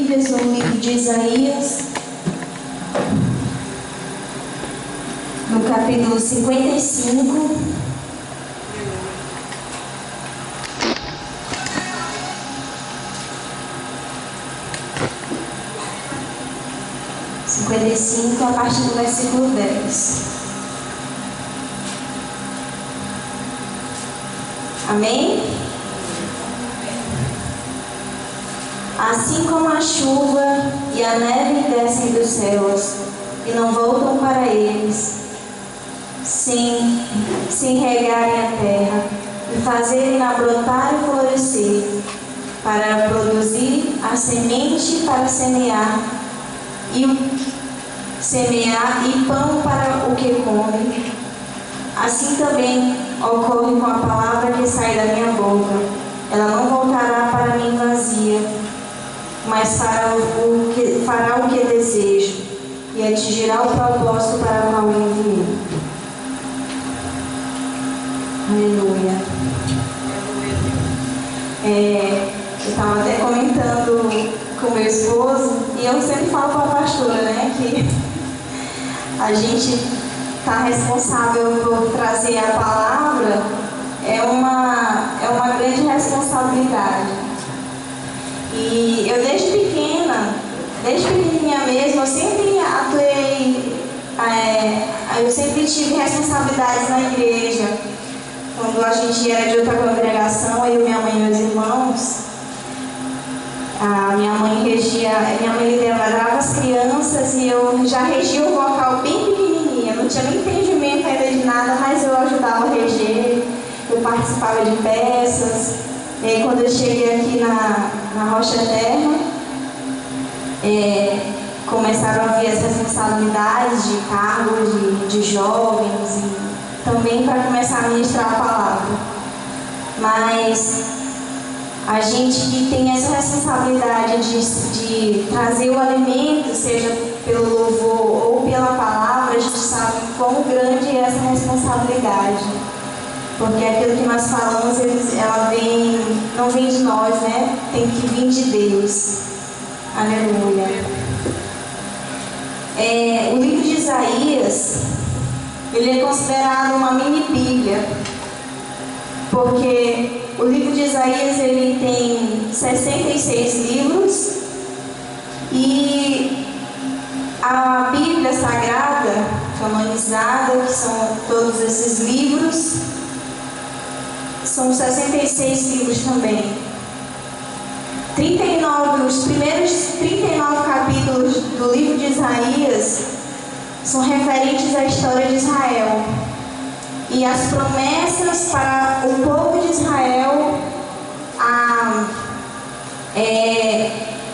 Bíblias no livro de Isaías, no capítulo 55. A partir do versículo 10. Amém? Assim como a chuva e a neve descem dos céus e não voltam para eles, sem regarem a terra e fazerem-na brotar e florescer, para produzir a semente para semear e pão para o que come, assim também ocorre com a palavra que sai da minha boca. Ela não voltará para mim vazia, mas fará o que desejo e atingirá o propósito para o qual eu enviei. Aleluia. Eu estava até comentando com meu esposo, e eu sempre falo com a pastora, né, que a gente está responsável por trazer a palavra, é uma grande responsabilidade. E eu desde pequenininha mesmo, eu sempre atuei, eu sempre tive responsabilidades na igreja. Quando a gente era de outra congregação, eu, minha mãe e meus irmãos, minha mãe liderava as crianças e eu já regia o vocal bem pequenininha, não tinha nem entendimento ainda de nada, mas eu ajudava a reger, eu participava de peças. E aí, quando eu cheguei aqui na Rocha Eterna, começaram a vir as responsabilidades de cargos de jovens e também para começar a ministrar a palavra. Mas a gente que tem essa responsabilidade de trazer o alimento, seja pelo louvor ou pela palavra, a gente sabe quão grande é essa responsabilidade. Porque aquilo que nós falamos, não vem de nós, né? Tem que vir de Deus. Aleluia. O livro de Isaías, ele é considerado uma mini Bíblia, porque o livro de Isaías ele tem 66 livros e a Bíblia Sagrada, canonizada, que são todos esses livros, são 66 livros também. Os primeiros 39 capítulos do livro de Isaías são referentes à história de Israel e as promessas para o povo de Israel,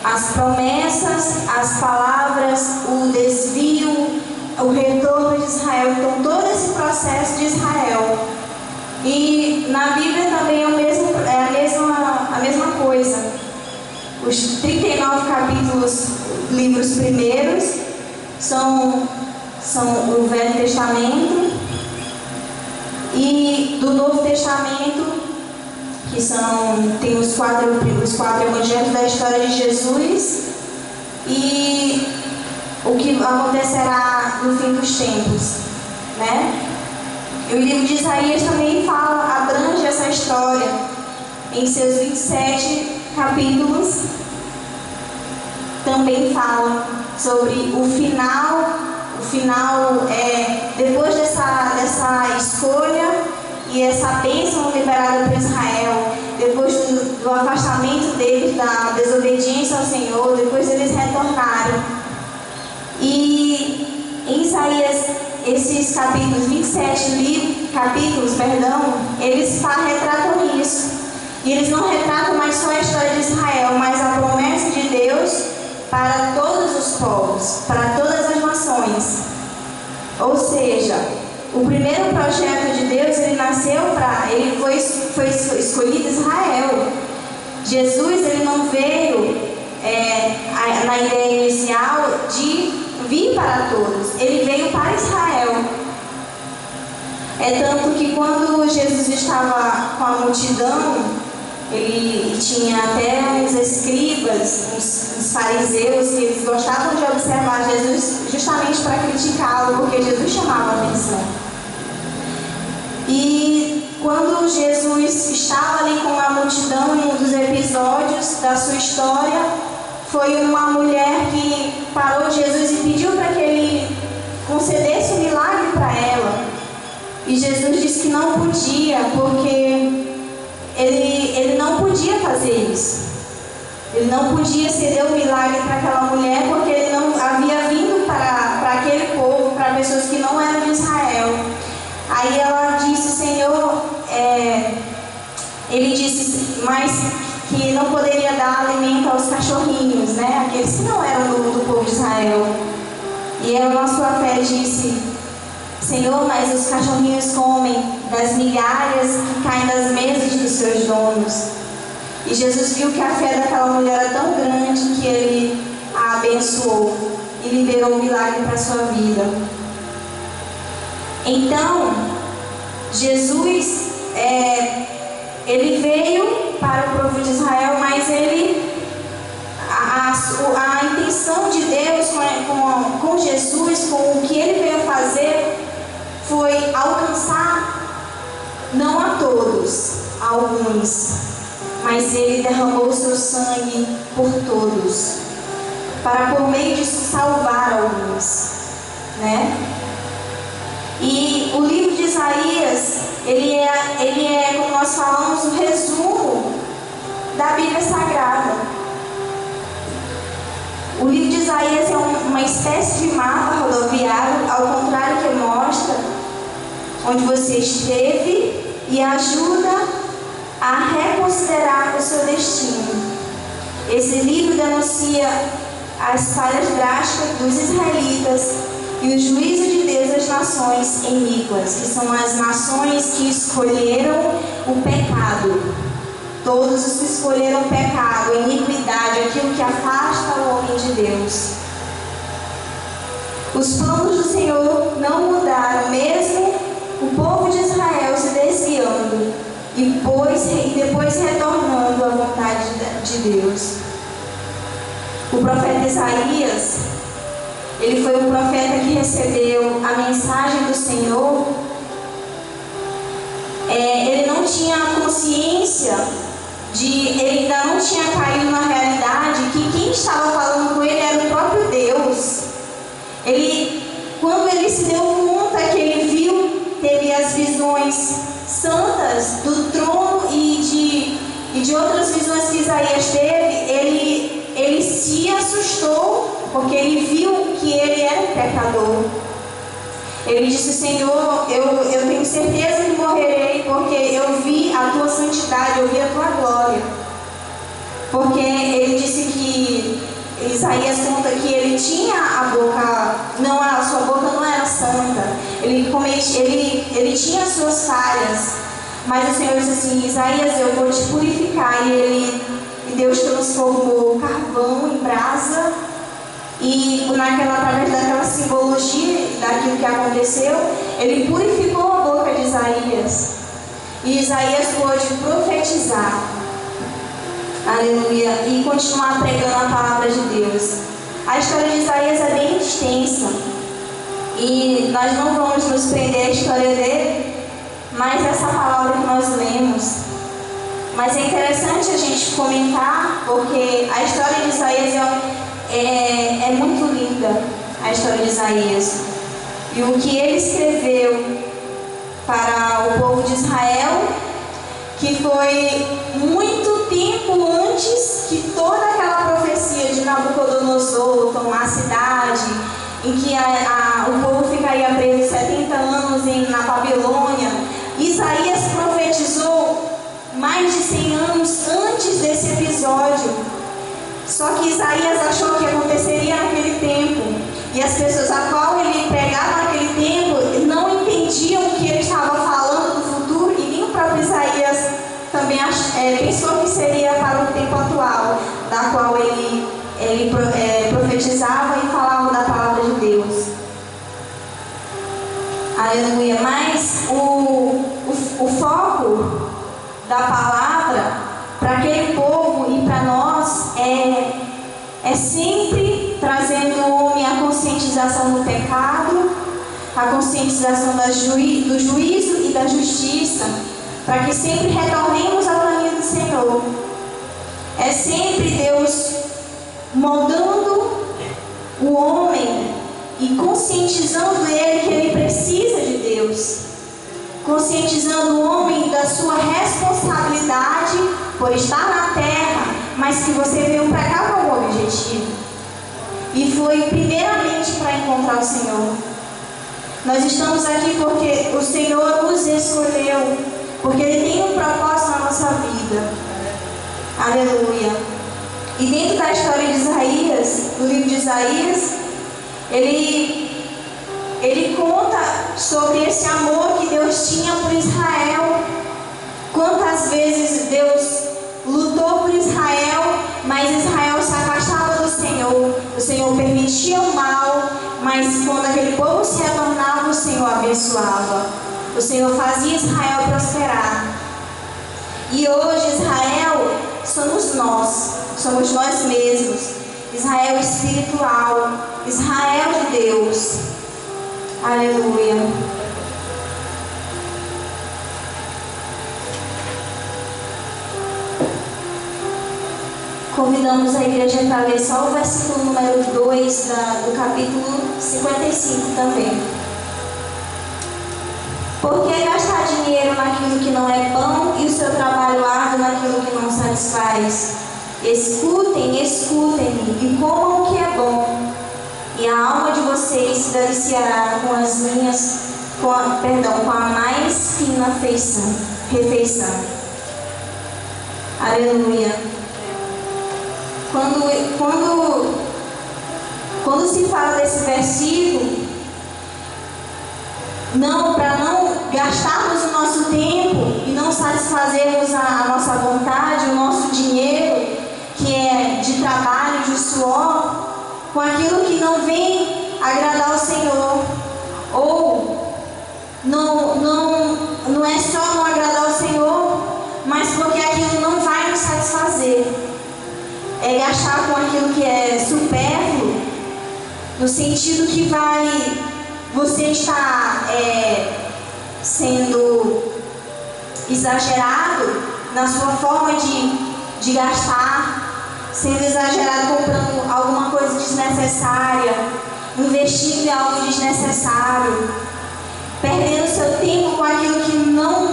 as promessas, as palavras, o desvio, o retorno de Israel. Então, todo esse processo de Israel. E na Bíblia também a mesma coisa. Os 39 capítulos, livros primeiros, são o Velho Testamento, e do Novo Testamento, que tem os quatro evangelhos da história de Jesus e o que acontecerá no fim dos tempos, né? E o livro de Isaías também abrange essa história em seus 27 capítulos. Também fala sobre o final. O final depois dessa escolha e essa bênção liberada por Israel, depois do afastamento deles, da desobediência ao Senhor, depois deles retornarem. E em Isaías, esses capítulos, 27 capítulos, eles retratam isso. E eles não retratam mais só a história de Israel, mas a promessa de Deus para todos os povos, para todas as nações. Ou seja, o primeiro projeto de Deus, ele foi escolhido Israel. Jesus, ele não veio na ideia inicial de vir para todos, ele veio para Israel. Tanto que quando Jesus estava com a multidão, Ele tinha até uns escribas, uns fariseus, que eles gostavam de observar Jesus justamente para criticá-lo, porque Jesus chamava a atenção. E quando Jesus estava ali com a multidão, em um dos episódios da sua história, foi uma mulher que parou Jesus e pediu para que ele concedesse um milagre para ela. E Jesus disse que não podia, porque ele não podia fazer isso. Ele não podia ceder o milagre para aquela mulher, porque ele não havia vindo para aquele povo, para pessoas que não eram de Israel. Aí ela disse, Senhor, ele disse, mas que não poderia dar alimento aos cachorrinhos, né? Aqueles que não eram do povo de Israel. E ela, na sua fé, disse, Senhor, mas os cachorrinhos comem das migalhas que caem das mesas dos seus donos. E Jesus viu que a fé daquela mulher era tão grande que ele a abençoou e liberou um milagre para a sua vida. Então, Jesus, ele veio para o povo de Israel, mas a intenção de Deus com Jesus, com o que ele veio fazer, foi alcançar não a todos, a alguns, mas ele derramou o seu sangue por todos, para por meio disso salvar alguns, né? E o livro de Isaías, ele é, como nós falamos, um resumo da Bíblia Sagrada. O livro de Isaías é uma espécie de mapa rodoviário, ao contrário, que mostra onde você esteve e ajuda a reconsiderar o seu destino. Esse livro denuncia as falhas drásticas dos israelitas e o juízo de Deus às nações iníquas, que são as nações que escolheram o pecado. Todos os que escolheram o pecado, a iniquidade, aquilo que afasta o homem de Deus. Os planos do Senhor não mudaram, mesmo o povo de Israel se desviando e depois retornando à vontade de Deus. O profeta Isaías, ele foi um profeta que recebeu a mensagem do Senhor. Ele não tinha consciência ele ainda não tinha caído na realidade que quem estava falando com ele era o próprio Deus. Quando ele se deu conta que ele viu, teve as visões santas do trono e de outras visões que Isaías teve, ele se assustou, porque ele viu que ele era um pecador. Ele disse, Senhor, eu tenho certeza que morrerei, porque eu vi a tua santidade, eu vi a tua glória. Porque ele disse que Isaías conta que ele tinha a boca, a sua boca não era santa, ele tinha as suas falhas, mas o Senhor disse assim, Isaías, eu vou te purificar. E Deus transformou carvão em brasa, e através daquela simbologia daquilo que aconteceu, ele purificou a boca de Isaías, e Isaías pôde profetizar, aleluia, e continuar pregando a palavra de Deus. A história de Isaías é bem extensa e nós não vamos nos prender à história dele, mas essa palavra que nós lemos. Mas é interessante a gente comentar, porque a história de Isaías é muito linda, a história de Isaías. E o que ele escreveu para o povo de Israel, que foi muito tempo antes que toda aquela profecia de Nabucodonosor tomar a cidade, em que o povo ficaria preso 70 anos na Babilônia. Isaías profetizou mais de 100 anos antes desse episódio. Só que Isaías achou que aconteceria naquele tempo, e as pessoas a qual ele pregava naquele tempo não entendiam o que ele estava falando do futuro, e nem o próprio Isaías também pensou que seria para o tempo atual, da qual ele profetizava e falava da palavra de Deus. Aleluia. Mas o foco da palavra para para aquele povo e para nós é sempre trazendo o homem a conscientização do pecado, a conscientização do juízo e da justiça, para que sempre retornemos ao caminho do Senhor. É sempre Deus moldando o homem e conscientizando ele que ele precisa de Deus, conscientizando o homem da sua responsabilidade por estar na terra, mas que você veio para cá com algum objetivo. E foi primeiramente para encontrar o Senhor. Nós estamos aqui porque o Senhor nos escolheu, porque Ele tem um propósito na nossa vida. Aleluia. E dentro da história de Isaías, do livro de Isaías, ele conta sobre esse amor que Deus tinha por Israel. Quantas vezes Deus lutou por Israel, mas Israel se afastava do Senhor. O Senhor permitia o mal, mas quando aquele povo se retornava, o Senhor abençoava. O Senhor fazia Israel prosperar. E hoje Israel somos nós mesmos. Israel espiritual, Israel de Deus. Aleluia. Convidamos a igreja para ler só o versículo número 2 do capítulo 55 também. Por que gastar dinheiro naquilo que não é pão e o seu trabalho árduo naquilo que não satisfaz? Escutem, escutem-me e comam o que é bom, e a alma de vocês se deliciará com a mais fina refeição. Aleluia. Quando se fala desse versículo, para não gastarmos o nosso tempo e não satisfazermos a nossa vontade, o nosso dinheiro, que é de trabalho, de suor, com aquilo que não vem agradar ao Senhor, ou não é só não agradar ao Senhor, mas porque aquilo não vai nos satisfazer. É gastar com aquilo que é supérfluo, no sentido que você está sendo exagerado na sua forma de gastar, sendo exagerado comprando alguma coisa desnecessária, investindo em algo desnecessário, perdendo seu tempo com aquilo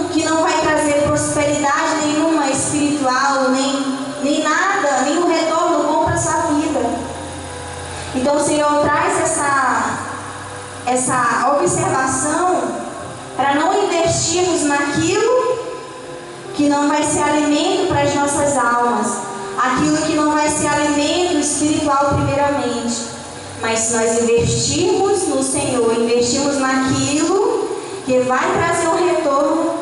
que não vai trazer prosperidade nenhuma espiritual, nem nada, nenhum retorno bom para a sua vida. Então o Senhor traz essa observação para não investirmos naquilo que não vai ser alimento para as nossas almas, aquilo que não vai ser alimento espiritual primeiramente, mas se nós investirmos no Senhor, investirmos naquilo que vai trazer um retorno,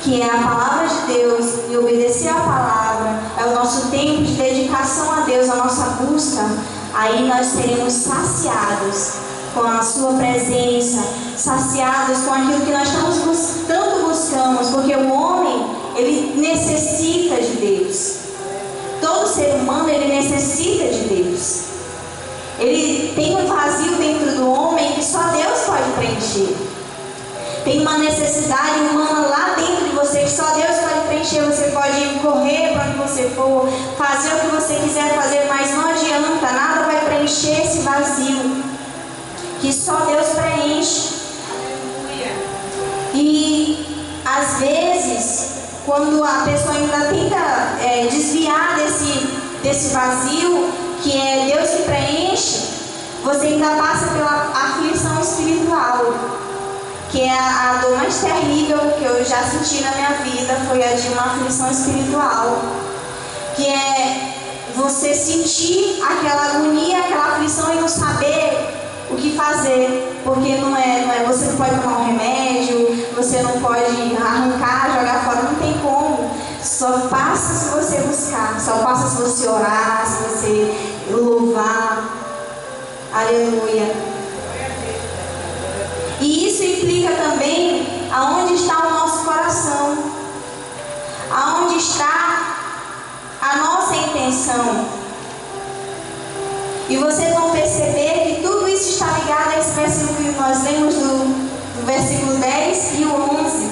que é a palavra de Deus, e obedecer a palavra, é o nosso tempo de dedicação a Deus, a nossa busca, aí nós seremos saciados com a sua presença, saciados com aquilo que nós tanto buscamos, porque o homem, ele necessita de Deus. Todo ser humano, ele necessita de Deus. Ele tem um vazio dentro do homem que só Deus pode preencher. Tem uma necessidade humana lá dentro de você que só Deus pode preencher. Você pode correr para onde você for, fazer o que você quiser fazer, mas não adianta, nada vai preencher esse vazio que só Deus preenche. E às vezes, quando a pessoa ainda tenta desviar desse vazio que é Deus que preenche, você ainda passa pela aflição espiritual, que é a dor mais terrível que eu já senti na minha vida, foi a de uma aflição espiritual, que é você sentir aquela agonia, aquela aflição e não saber o que fazer, porque você não pode tomar um remédio, você não pode arrancar, jogar fora, não tem como. Só passa se você buscar, só passa se você orar, se você louvar. Aleluia. E isso implica também aonde está o nosso coração, aonde está E vocês vão perceber que tudo isso está ligado a esse versículo que nós lemos do versículo 10 e o 11.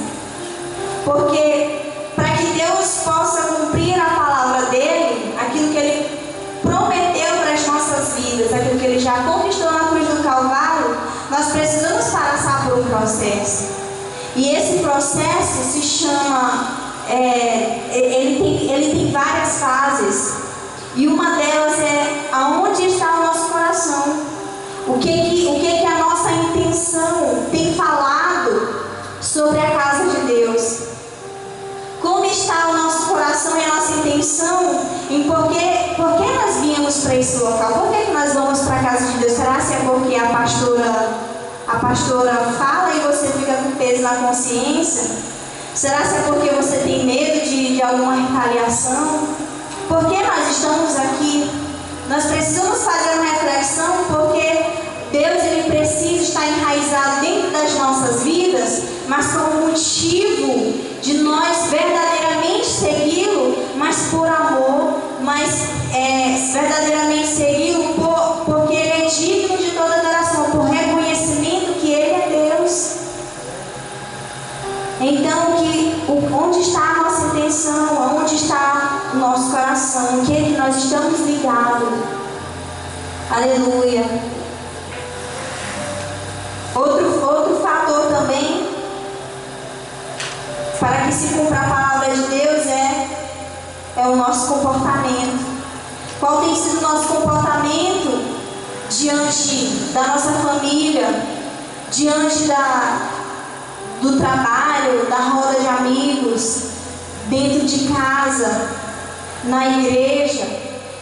Porque para que Deus possa cumprir a palavra dele, aquilo que ele prometeu para as nossas vidas, aquilo que ele já conquistou na cruz do Calvário, nós precisamos passar por um processo. E esse processo se chama, ele tem várias fases. E uma delas é aonde está o nosso coração. O que a nossa intenção tem falado sobre a casa de Deus. Como está o nosso coração e a nossa intenção em por que nós viemos para esse local? Por que nós vamos para a casa de Deus? Será que é porque a pastora fala e você fica com peso na consciência? Será que é porque você tem medo de alguma retaliação? Por que nós estamos aqui? Nós precisamos fazer uma reflexão, porque Deus ele precisa estar enraizado dentro das nossas vidas, mas como motivo de nós verdadeiramente segui-lo, mas por amor, mas verdadeiramente segui-lo porque ele é digno de toda adoração, por reconhecimento que ele é Deus. Então, onde está a nossa intenção, onde está o nosso coração, o que nós estamos ligados? Aleluia. Outro fator também, para que se cumpra a palavra de Deus, é o nosso comportamento. Qual tem sido o nosso comportamento diante da nossa família, diante do trabalho, da roda de amigos, dentro de casa, na igreja?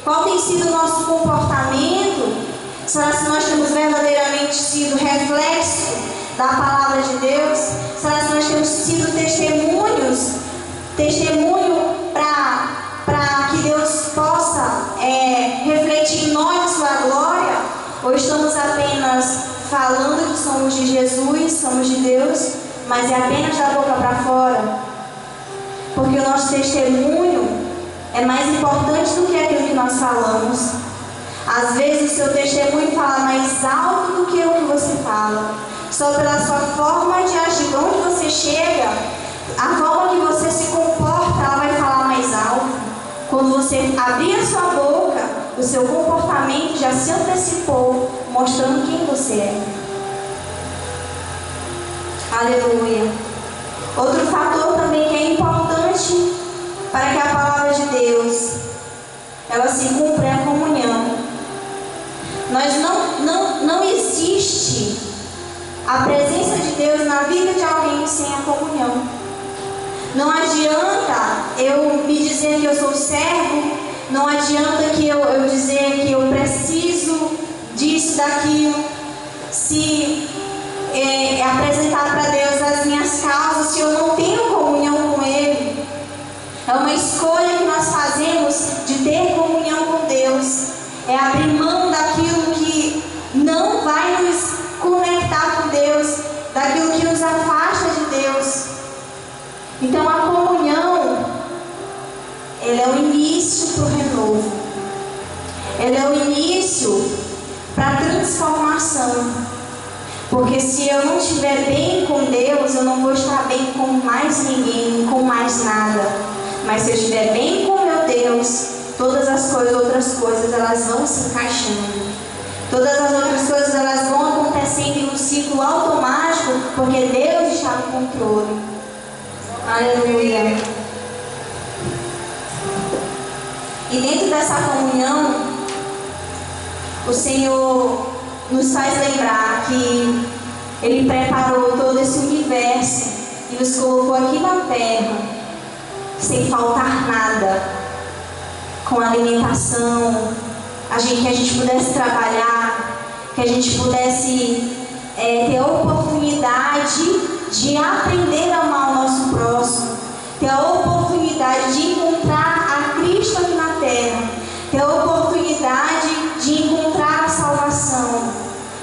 Qual tem sido o nosso comportamento? Será que nós temos verdadeiramente sido reflexo da palavra de Deus? Será que nós temos sido testemunho para que Deus possa refletir em nós a sua glória? Ou estamos apenas falando que somos de Jesus, somos de Deus, mas é apenas da boca para fora? Porque o nosso testemunho é mais importante do que aquilo que nós falamos. Às vezes o seu testemunho fala mais alto do que o que você fala. Só pela sua forma de agir, de onde você chega, a forma que você se comporta, ela vai falar mais alto. Quando você abrir a sua boca, o seu comportamento já se antecipou, mostrando quem você é. Aleluia. Outro fator também que é importante para que a palavra de Deus ela se cumpra é a comunhão. Não existe a presença de Deus na vida de alguém sem a comunhão. Não adianta eu me dizer que eu sou servo, não adianta que eu dizer que eu preciso disso, daquilo, se apresentar para Deus as minhas causas, se eu não tenho comunhão com Ele. É uma escolha que nós fazemos de ter comunhão com Deus. É abrir mão daquilo que não vai nos conectar com Deus, daquilo que nos afasta de Deus. Então a comunhão, ela é o início para o renovo. Ela é o início para a transformação. Porque se eu não estiver bem com Deus, eu não vou estar bem com mais ninguém, com mais nada. Mas se eu estiver bem com meu Deus, todas as outras coisas, elas vão se encaixando. Todas as outras coisas, elas vão acontecendo em um ciclo automático, porque Deus está no controle. Aleluia. E dentro dessa comunhão, o Senhor nos faz lembrar que Ele preparou todo esse universo e nos colocou aqui na terra, sem faltar nada, com alimentação, que a gente pudesse trabalhar, que a gente pudesse ter a oportunidade de aprender a amar o nosso próximo, ter a oportunidade de encontrar a Cristo aqui na terra, ter a oportunidade de encontrar a salvação,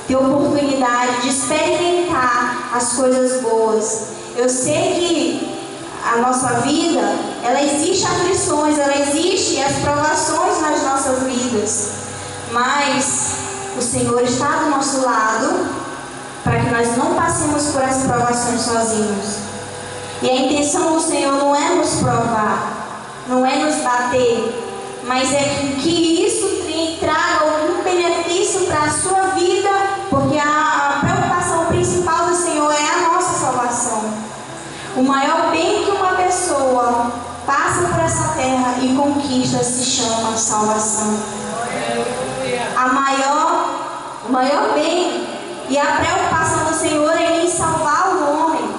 ter a oportunidade de experimentar as coisas boas. Eu sei que a nossa vida, ela existe aflições, ela existe as provações nas nossas vidas, mas o Senhor está do nosso lado para que nós não passemos por essas provações sozinhos. E a intenção do Senhor não é nos provar, não é nos bater, mas é que isso traga algum benefício para a sua vida, porque a preocupação principal do Senhor é a nossa salvação. O maior bem que uma pessoa passa por essa terra e conquista se chama salvação. O maior bem e a preocupação do Senhor é em salvar o homem,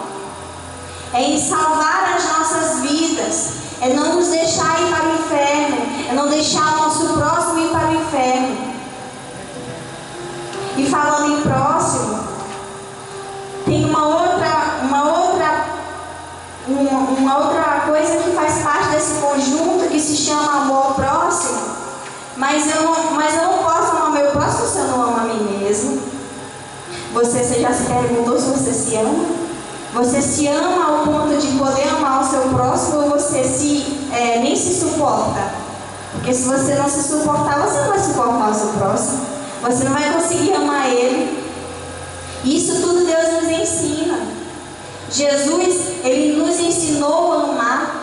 é em salvar as nossas vidas, é não nos deixar ir para o inferno, é não deixar o nosso próximo ir para o inferno. E falando em próximo, tem uma outra coisa que faz parte desse conjunto que se chama amor ao próximo. Mas eu não posso amar meu próximo se eu não amo a mim mesmo. Você já se perguntou se você se ama? Você se ama ao ponto de poder amar o seu próximo, ou você nem se suporta? Porque se você não se suportar, você não vai suportar o seu próximo. Você não vai conseguir amar ele. Isso tudo Deus nos ensina. Jesus, Ele nos ensinou a amar.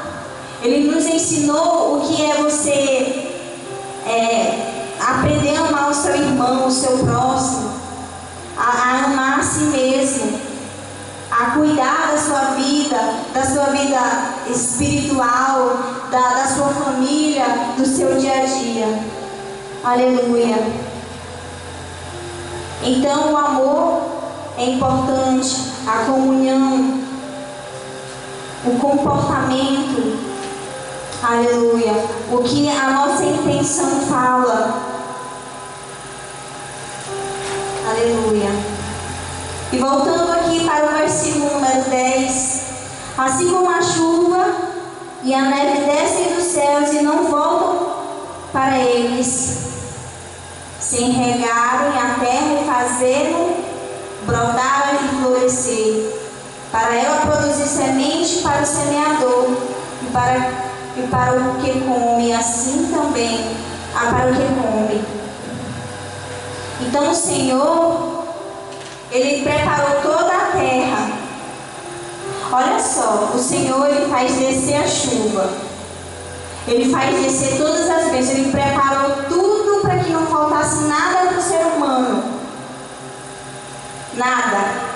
Ele nos ensinou o que é você aprender a amar o seu irmão, o seu próximo, a amar a si mesmo, a cuidar da sua vida espiritual, da sua família, do seu dia a dia. Aleluia. Então o amor é importante, a comunhão, o comportamento, aleluia, o que a nossa intenção fala, aleluia. E voltando aqui para o versículo número 10, assim como a chuva e a neve descem dos céus e não voltam para eles, sem regarem a terra e fazê-la brotar e florescer, para ela produzir semente para o semeador e para o que come, assim também para o que come. Então o Senhor, Ele preparou toda a terra. Olha só, o Senhor, Ele faz descer a chuva, Ele faz descer todas as bênçãos, Ele preparou tudo para que não faltasse nada para o ser humano. Nada.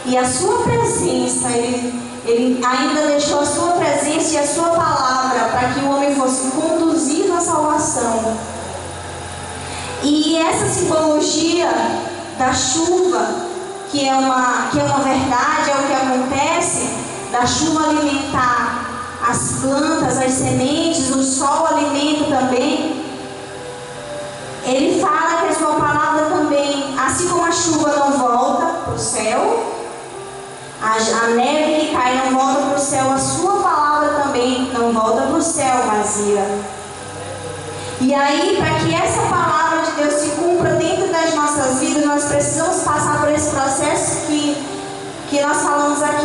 E a sua presença, ele ainda deixou a sua presença e a sua palavra para que o homem fosse conduzido à salvação. E essa simbologia da chuva, que é uma verdade, é o que acontece, da chuva alimentar as plantas, as sementes, o sol alimenta também. Ele fala que a sua palavra também, assim como a chuva não volta para o céu, a neve que cai não volta para o céu, a sua palavra também não volta para o céu vazia. E aí, para que essa palavra de Deus se cumpra dentro das nossas vidas, nós precisamos passar por esse processo que nós falamos aqui.